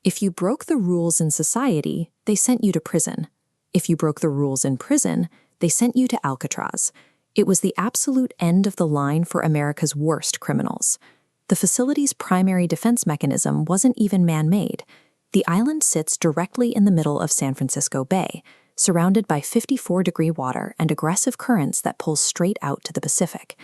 If you broke the rules in society, they sent you to prison. If you broke the rules in prison, they sent you to Alcatraz. It was the absolute end of the line for America's worst criminals. The facility's primary defense mechanism wasn't even man-made. The island sits directly in the middle of San Francisco Bay, surrounded by 54-degree water and aggressive currents that pull straight out to the Pacific.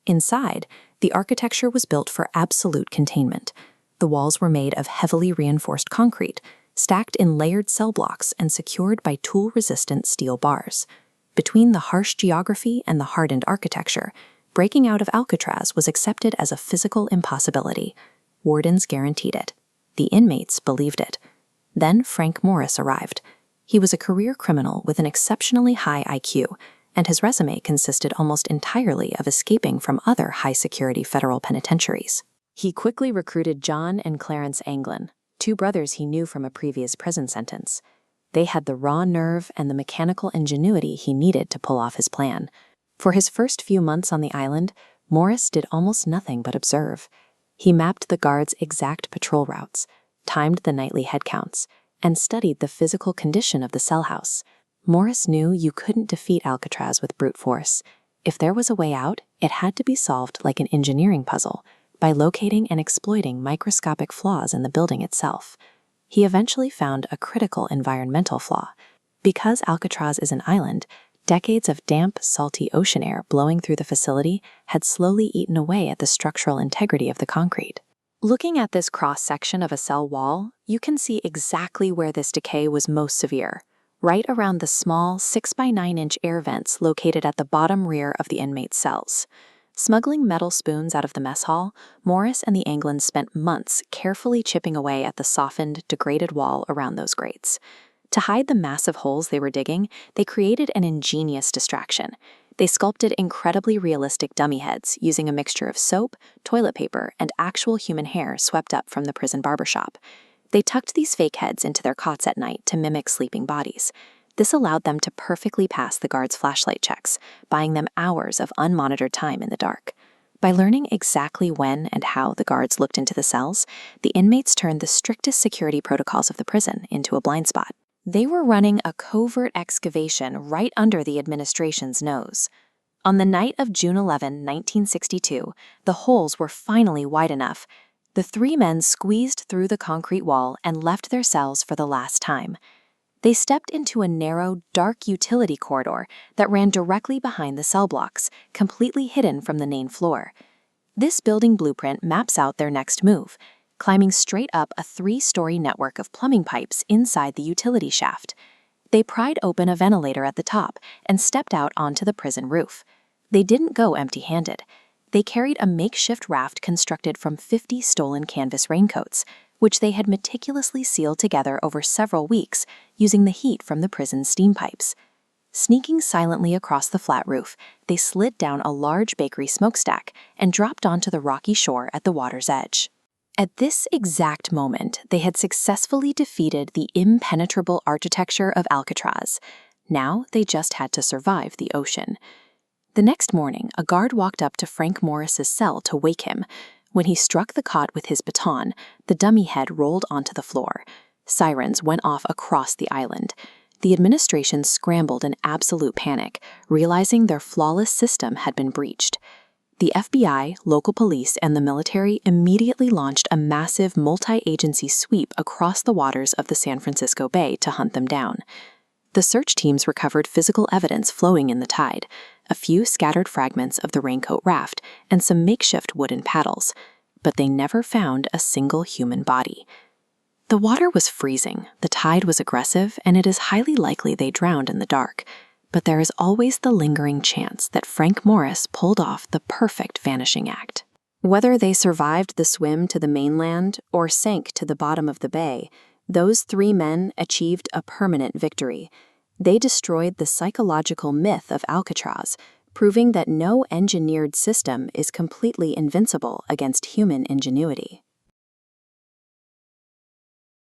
Inside, the architecture was built for absolute containment. The walls were made of heavily reinforced concrete, stacked in layered cell blocks and secured by tool-resistant steel bars. Between the harsh geography and the hardened architecture, breaking out of Alcatraz was accepted as a physical impossibility. Wardens guaranteed it. The inmates believed it. Then Frank Morris arrived. He was a career criminal with an exceptionally high IQ, and his resume consisted almost entirely of escaping from other high-security federal penitentiaries. He quickly recruited John and Clarence Anglin, two brothers he knew from a previous prison sentence. They had the raw nerve and the mechanical ingenuity he needed to pull off his plan. For his first few months on the island, Morris did almost nothing but observe. He mapped the guards' exact patrol routes, timed the nightly head counts, and studied the physical condition of the cell house. Morris knew you couldn't defeat Alcatraz with brute force. If there was a way out, it had to be solved like an engineering puzzle, by locating and exploiting microscopic flaws in the building itself. He eventually found a critical environmental flaw. Because Alcatraz is an island, decades of damp, salty ocean air blowing through the facility had slowly eaten away at the structural integrity of the concrete. Looking at this cross-section of a cell wall, you can see exactly where this decay was most severe, right around the small 6-by-9-inch air vents located at the bottom rear of the inmates' cells. Smuggling metal spoons out of the mess hall, Morris and the Anglins spent months carefully chipping away at the softened, degraded wall around those grates. To hide the massive holes they were digging, they created an ingenious distraction. They sculpted incredibly realistic dummy heads using a mixture of soap, toilet paper, and actual human hair swept up from the prison barbershop. They tucked these fake heads into their cots at night to mimic sleeping bodies. This allowed them to perfectly pass the guards' flashlight checks, buying them hours of unmonitored time in the dark. By learning exactly when and how the guards looked into the cells, the inmates turned the strictest security protocols of the prison into a blind spot. They were running a covert excavation right under the administration's nose. On the night of June 11, 1962, the holes were finally wide enough. The three men squeezed through the concrete wall and left their cells for the last time. They stepped into a narrow, dark utility corridor that ran directly behind the cell blocks, completely hidden from the main floor. This building blueprint maps out their next move, climbing straight up a 3-story network of plumbing pipes inside the utility shaft. They pried open a ventilator at the top and stepped out onto the prison roof. They didn't go empty-handed. They carried a makeshift raft constructed from 50 stolen canvas raincoats, which they had meticulously sealed together over several weeks using the heat from the prison's steam pipes. Sneaking silently across the flat roof, they slid down a large bakery smokestack and dropped onto the rocky shore at the water's edge. At this exact moment, they had successfully defeated the impenetrable architecture of Alcatraz. Now they just had to survive the ocean. The next morning, a guard walked up to Frank Morris's cell to wake him. When he struck the cot with his baton, the dummy head rolled onto the floor. Sirens went off across the island. The administration scrambled in absolute panic, realizing their flawless system had been breached. The FBI, local police, and the military immediately launched a massive multi-agency sweep across the waters of the San Francisco Bay to hunt them down. The search teams recovered physical evidence flowing in the tide, a few scattered fragments of the raincoat raft, and some makeshift wooden paddles, but they never found a single human body. The water was freezing, the tide was aggressive, and it is highly likely they drowned in the dark, but there is always the lingering chance that Frank Morris pulled off the perfect vanishing act. Whether they survived the swim to the mainland or sank to the bottom of the bay, those three men achieved a permanent victory. They destroyed the psychological myth of Alcatraz, proving that no engineered system is completely invincible against human ingenuity.